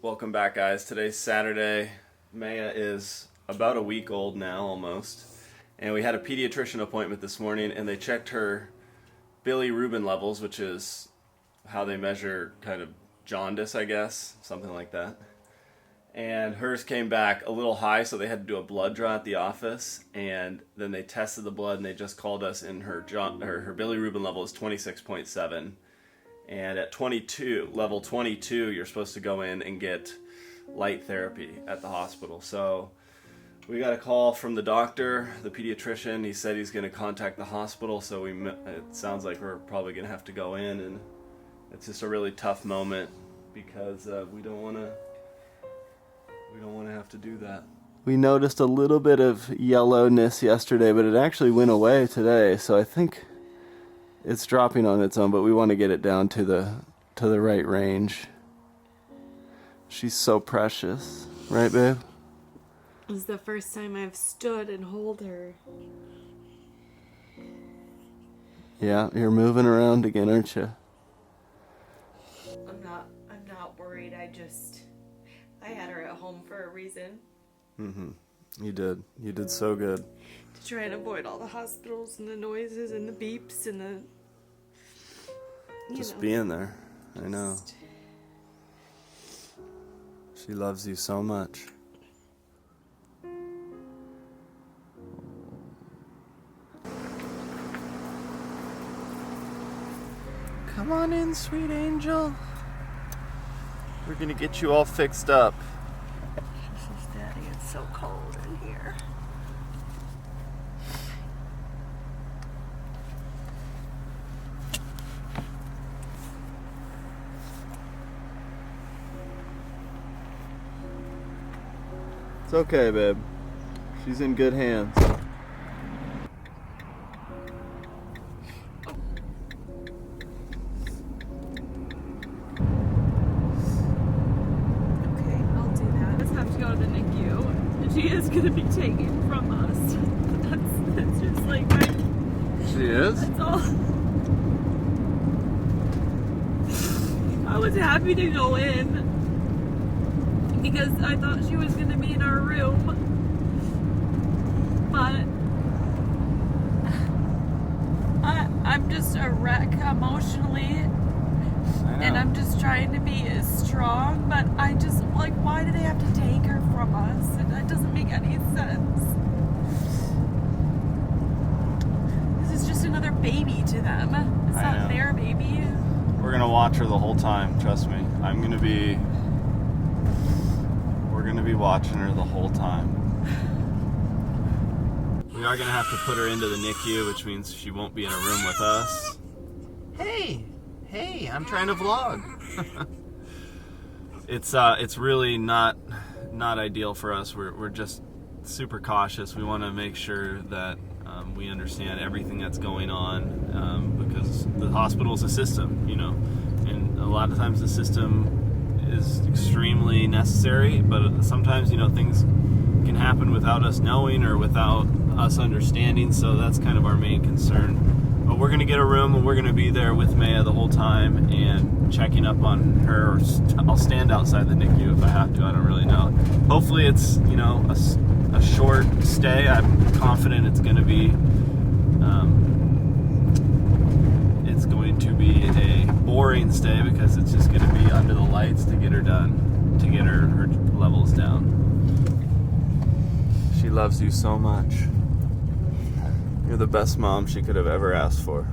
Welcome back, guys. Today's Saturday. Maya is about a week old now, almost. And we had a pediatrician appointment this morning, and they checked her bilirubin levels, which is how they measure kind of jaundice, I guess, something like that. And hers came back a little high, so they had to do a blood draw at the office. And then they tested the blood, and they just called us, and her bilirubin level is 26.7. And at level 22, you're supposed to go in and get light therapy at the hospital. So we got a call from the doctor, the pediatrician. He said he's going to contact the hospital. So it sounds like we're probably going to have to go in, and it's just a really tough moment because we don't want to have to do that. We noticed a little bit of yellowness yesterday, but it actually went away today. So I think it's dropping on its own, but we want to get it down to the right range. She's so precious, right, babe? This is the first time I've stood and hold her. Yeah, you're moving around again, aren't you? I'm not worried. I had her at home for a reason. Mm-hmm. You did so good. To try and avoid all the hospitals and the noises and the beeps and the... Just being there. I know. She loves you so much. Come on in, sweet angel. We're gonna get you all fixed up. Daddy, it's so cold in here. It's okay, babe. She's in good hands. Go to the NICU, and she is going to be taken from us. That's just like She is? That's all. I was happy to go in because I thought she was going to be in our room, but I'm just a wreck emotionally. And I'm just trying to be as strong, but I just, why do they have to take her from us? That doesn't make any sense. This is just another baby to them. It's not their baby. We're going to watch her the whole time, trust me. We're going to be watching her the whole time. We are going to have to put her into the NICU, which means she won't be in a room with us. Hey, I'm trying to vlog. It's really not ideal for us. We're just super cautious. We want to make sure that we understand everything that's going on because the hospital is a system, and a lot of times the system is extremely necessary, but sometimes, things can happen without us knowing or without us understanding, so that's kind of our main concern. But we're going to get a room, and we're going to be there with Maya the whole time and checking up on her. I'll stand outside the NICU if I have to. I don't really know. Hopefully it's, a short stay. I'm confident it's going to be a boring stay because it's just going to be under the lights to get her done, to get her levels down. She loves you so much. You're the best mom she could have ever asked for.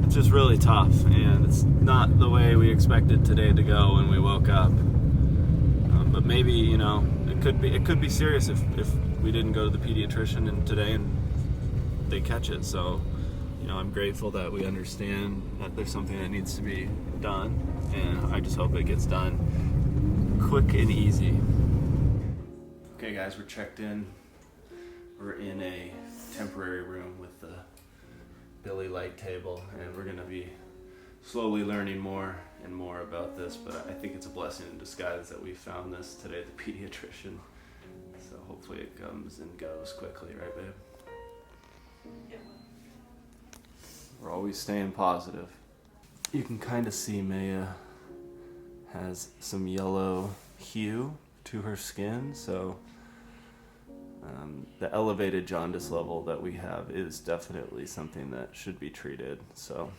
It's just really tough, and it's not the way we expected today to go when we woke up. But maybe, it could be serious if we didn't go to the pediatrician today and they catch it. So, I'm grateful that we understand that there's something that needs to be done, and I just hope it gets done quick and easy. Okay guys, we're checked in. We're in a temporary room with the Billy light table, and we're going to be slowly learning more and more about this, but I think it's a blessing in disguise that we found this today at the pediatrician. So hopefully it comes and goes quickly, right babe? Yeah. We're always staying positive. You can kind of see Maya has some yellow hue to her skin, so the elevated jaundice level that we have is definitely something that should be treated. So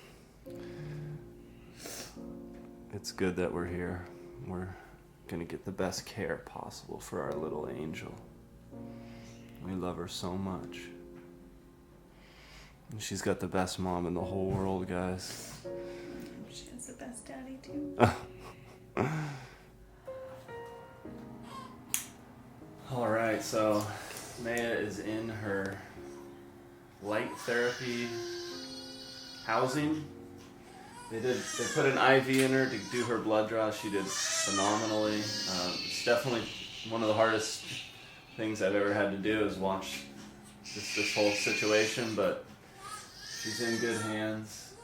it's good that we're here. We're gonna get the best care possible for our little angel. We love her so much. And she's got the best mom in the whole world, guys. She has the best daddy too. All right, so Maya is in her light therapy housing. They put an IV in her to do her blood draw. She did phenomenally. It's definitely one of the hardest things I've ever had to do is watch this whole situation, but she's in good hands.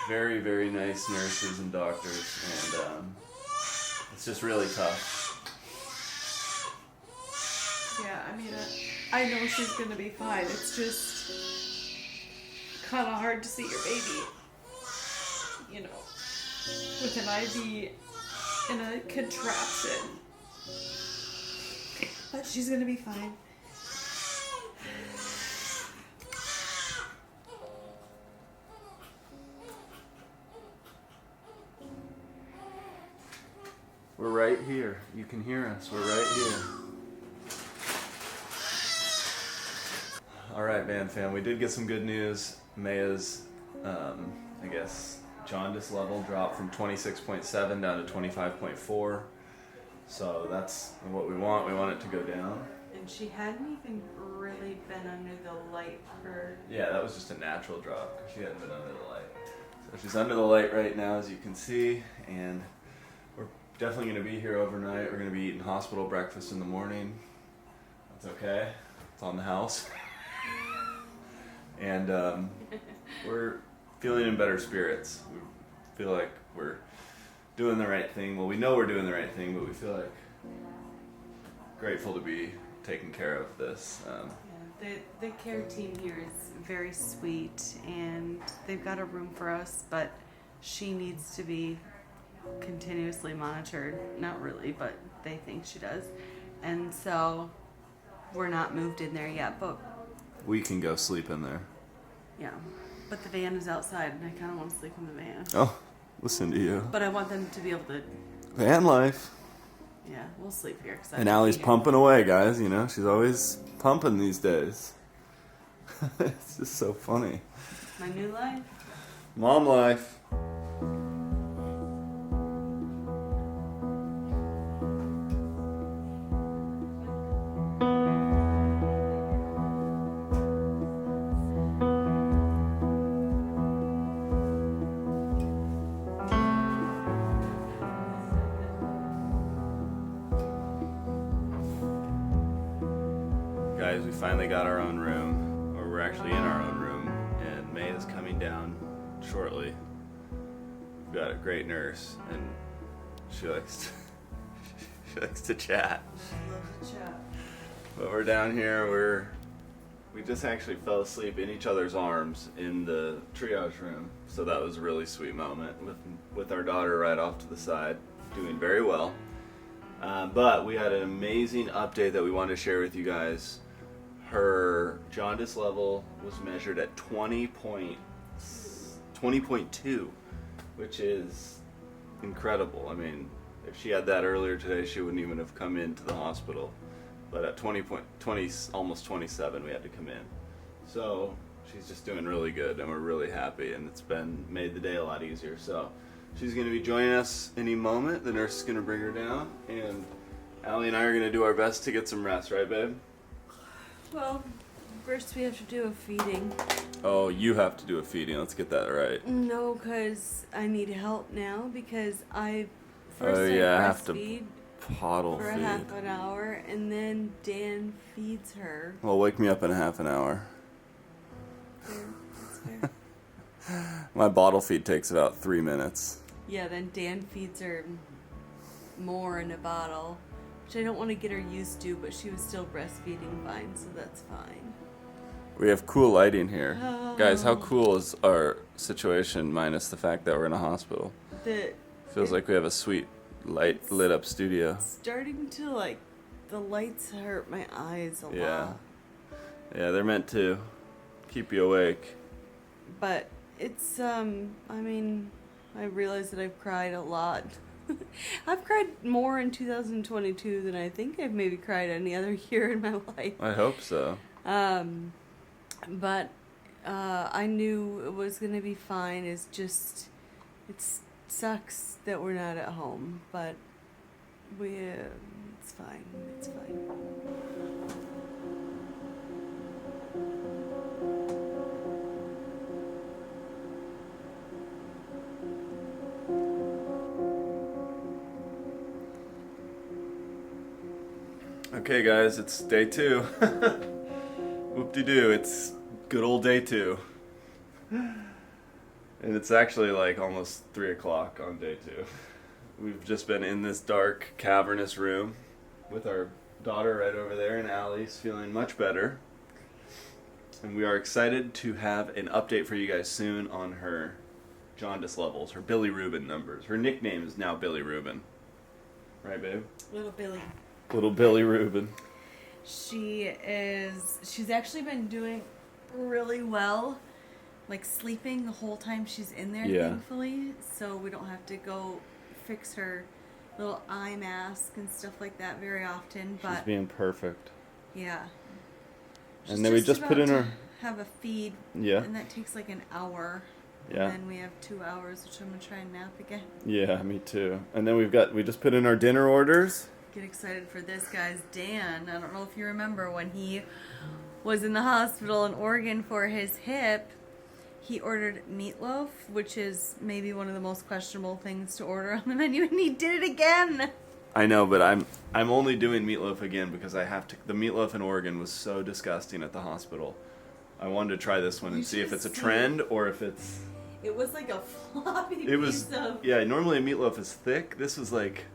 Very, very nice nurses and doctors, and it's just really tough. Yeah, I mean, I know she's gonna be fine. It's just kind of hard to see your baby, you know, with an IV in a contraption. But she's gonna be fine. We're right here. You can hear us. We're right here. All right, man, fam. We did get some good news. Maya's, jaundice level dropped from 26.7 down to 25.4. So that's what we want. We want it to go down. And she hadn't even really been under the light for... Yeah, that was just a natural drop. She hadn't been under the light. So she's under the light right now, as you can see, and we're definitely going to be here overnight. We're going to be eating hospital breakfast in the morning. That's okay. It's on the house. And we're feeling in better spirits. We feel like we're doing the right thing. Well, we know we're doing the right thing, but we feel like grateful to be taking care of this. The care team here is very sweet, and they've got a room for us, but she needs to be continuously monitored. Not really, but they think she does. And so we're not moved in there yet, but We can go sleep in there. yeah. But the van is outside, and I kind of want to sleep in the van. Oh, listen to you. But I want them to be able to, Van life. yeah, we'll sleep here. Cause And Allie's pumping away, guys. You know, she's always pumping these days. It's just so funny. My new life. Mom life. Guys, we finally got our own room, or we're actually in our own room, and May is coming down shortly. We've got a great nurse, and she likes to chat. I love to chat. But we're down here. We just actually fell asleep in each other's arms in the triage room, so that was a really sweet moment with our daughter right off to the side, doing very well. But we had an amazing update that we wanted to share with you guys. Her jaundice level was measured at 20.2, which is incredible. I mean, if she had that earlier today, she wouldn't even have come into the hospital. But at 20, almost 27, we had to come in. So she's just doing really good, and we're really happy, and it's made the day a lot easier. So she's going to be joining us any moment. The nurse is going to bring her down, and Allie and I are going to do our best to get some rest, right, babe? Well, first we have to do a feeding. Oh, you have to do a feeding. Let's get that right. No, because I need help now because I have to breastfeed Pottle for feed. a half an hour, and then Dan feeds her. Well, wake me up in a half an hour. Fair. That's fair. My bottle feed takes about 3 minutes. Yeah, then Dan feeds her more in a bottle, which I don't want to get her used to, but she was still breastfeeding fine, so that's fine. We have cool lighting here. Guys, how cool is our situation minus the fact that we're in a hospital? Feels like we have a sweet light lit up studio. Starting to like, the lights hurt my eyes a lot. Yeah, they're meant to keep you awake. But it's, I mean, I realize that I've cried a lot. I've cried more in 2022 than I think I've maybe cried any other year in my life. I hope so. But I knew it was going to be fine. It's just, it sucks that we're not at home, but it's fine. It's fine. Okay, guys, it's day 2. Whoop-de-doo, it's good old day 2. And it's actually like almost 3 o'clock on day 2. We've just been in this dark, cavernous room with our daughter right over there, and Allie's feeling much better. And we are excited to have an update for you guys soon on her jaundice levels, her bilirubin numbers. Her nickname is now Bilirubin. Right, babe? Little Billy. Little Bilirubin. She's actually been doing really well, like sleeping the whole time she's in there, thankfully, so we don't have to go fix her little eye mask and stuff like that very often. But she's being perfect. Yeah. And then we just put in her... have a feed, and that takes like an hour. Yeah. And then we have 2 hours, which I'm going to try and nap again. Yeah, me too. And then we just put in our dinner orders. Get excited for this, guys. Dan, I don't know if you remember when he was in the hospital in Oregon for his hip, he ordered meatloaf, which is maybe one of the most questionable things to order on the menu, and he did it again. I know, but I'm only doing meatloaf again because I have to. The meatloaf in Oregon was so disgusting at the hospital. I wanted to try this one and see if it's a trend or if it's... It was like a floppy piece of... Yeah, normally a meatloaf is thick. This was like...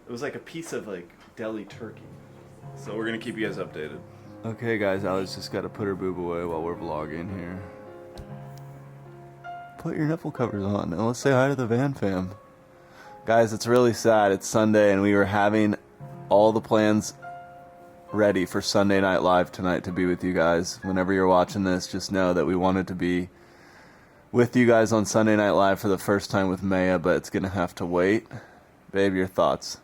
It was like a piece of like deli turkey. So we're going to keep you guys updated. Okay, guys, Allie's just got to put her boob away while we're vlogging here. Put your nipple covers on and let's say hi to the Van fam. Guys, it's really sad. It's Sunday and we were having all the plans ready for Sunday Night Live tonight to be with you guys. Whenever you're watching this, just know that we wanted to be with you guys on Sunday Night Live for the first time with Maya, but it's going to have to wait. Babe, your thoughts?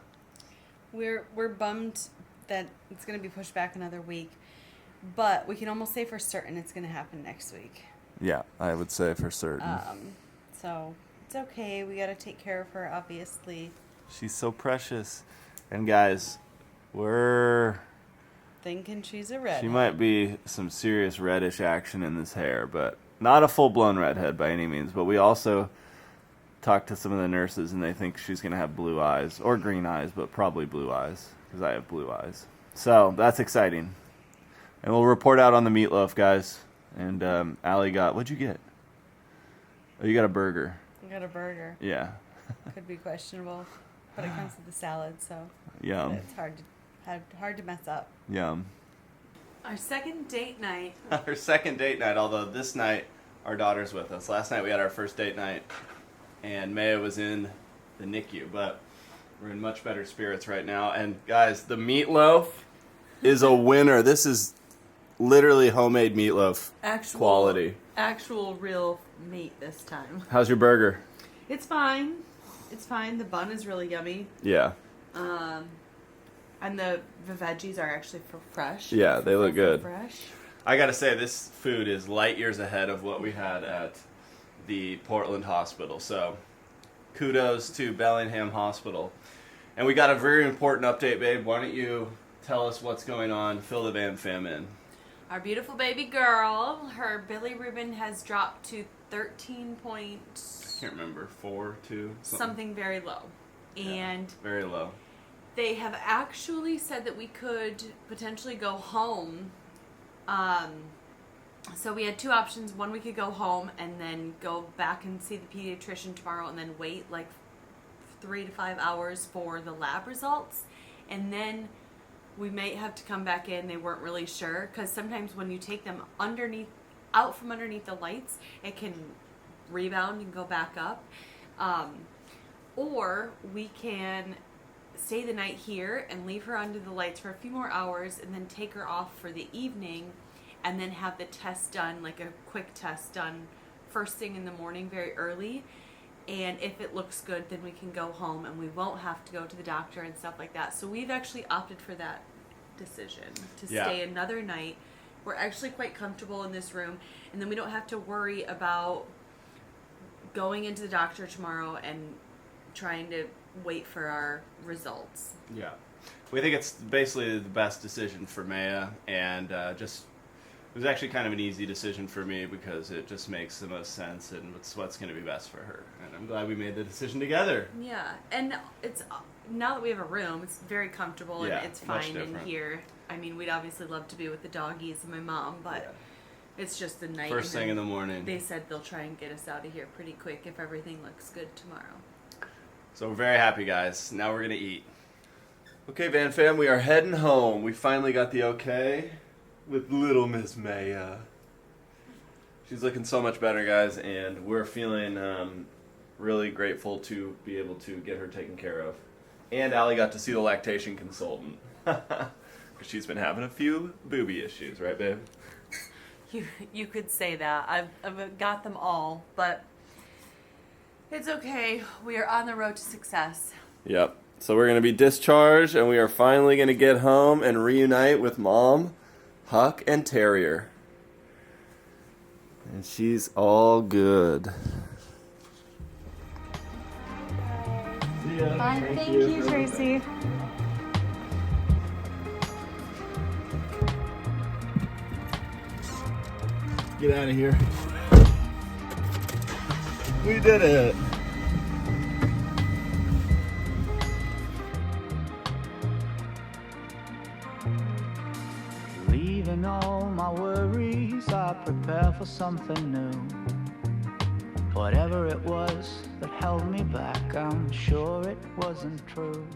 We're bummed that it's going to be pushed back another week, but we can almost say for certain it's going to happen next week. Yeah, I would say for certain. So it's okay. We got to take care of her, obviously. She's so precious. And guys, we're thinking she's a redhead. She might be some serious reddish action in this hair, but not a full-blown redhead by any means. But we also talked to some of the nurses, and they think she's going to have blue eyes, or green eyes, but probably blue eyes, because I have blue eyes. So that's exciting. And we'll report out on the meatloaf, guys. And Allie got, what'd you get? Oh, you got a burger. I got a burger. Yeah. Could be questionable, but it comes with the salad, so yum. It's hard to mess up. Yum. Our second date night. Our second date night, although this night our daughter's with us. Last night we had our first date night, and Maya was in the NICU, but we're in much better spirits right now. And guys, the meatloaf is a winner. This is literally homemade meatloaf quality. Actual real meat this time. How's your burger? It's fine. It's fine. The bun is really yummy. Yeah. And the veggies are actually fresh. Yeah, they look good. Fresh. I gotta say, this food is light years ahead of what we had at the Portland hospital. So, kudos to Bellingham Hospital. And we got a very important update, babe. Why don't you tell us what's going on? Fill the Van fam in. Our beautiful baby girl, her bilirubin has dropped to 13 point... I can't remember, 4, 2, something very low. And very low. They have actually said that we could potentially go home. So we had two options. One, we could go home and then go back and see the pediatrician tomorrow and then wait like 3 to 5 hours for the lab results. And then we might have to come back in. They weren't really sure, because sometimes when you take them out from underneath the lights, it can rebound and go back up. Or we can stay the night here and leave her under the lights for a few more hours and then take her off for the evening and then have the test done, like a quick test done first thing in the morning, very early. And if it looks good, then we can go home and we won't have to go to the doctor and stuff like that. So we've actually opted for that decision, to stay another night. We're actually quite comfortable in this room, and then we don't have to worry about going into the doctor tomorrow and trying to wait for our results. Yeah. We think it's basically the best decision for Maya, and just it was actually kind of an easy decision for me because it just makes the most sense and it's what's going to be best for her. And I'm glad we made the decision together. Yeah, and it's now that we have a room, it's very comfortable and it's fine in here. I mean, we'd obviously love to be with the doggies and my mom, but it's just the night. First thing in the morning. They said they'll try and get us out of here pretty quick if everything looks good tomorrow. So we're very happy, guys. Now we're going to eat. Okay, Van Fam, we are heading home. We finally got the okay with little Miss Maya. She's looking so much better, guys, and we're feeling really grateful to be able to get her taken care of. And Allie got to see the lactation consultant. Because she's been having a few booby issues, right, babe? You could say that. I've got them all, but it's okay. We are on the road to success. Yep. So we're going to be discharged, and we are finally going to get home and reunite with Mom, Huck, and Terrier. And she's all good. Bye. Thank you, Tracy. Get out of here. We did it. Leaving all my worries, I prepare for something new. Whatever it was that held me back, I'm sure it wasn't true.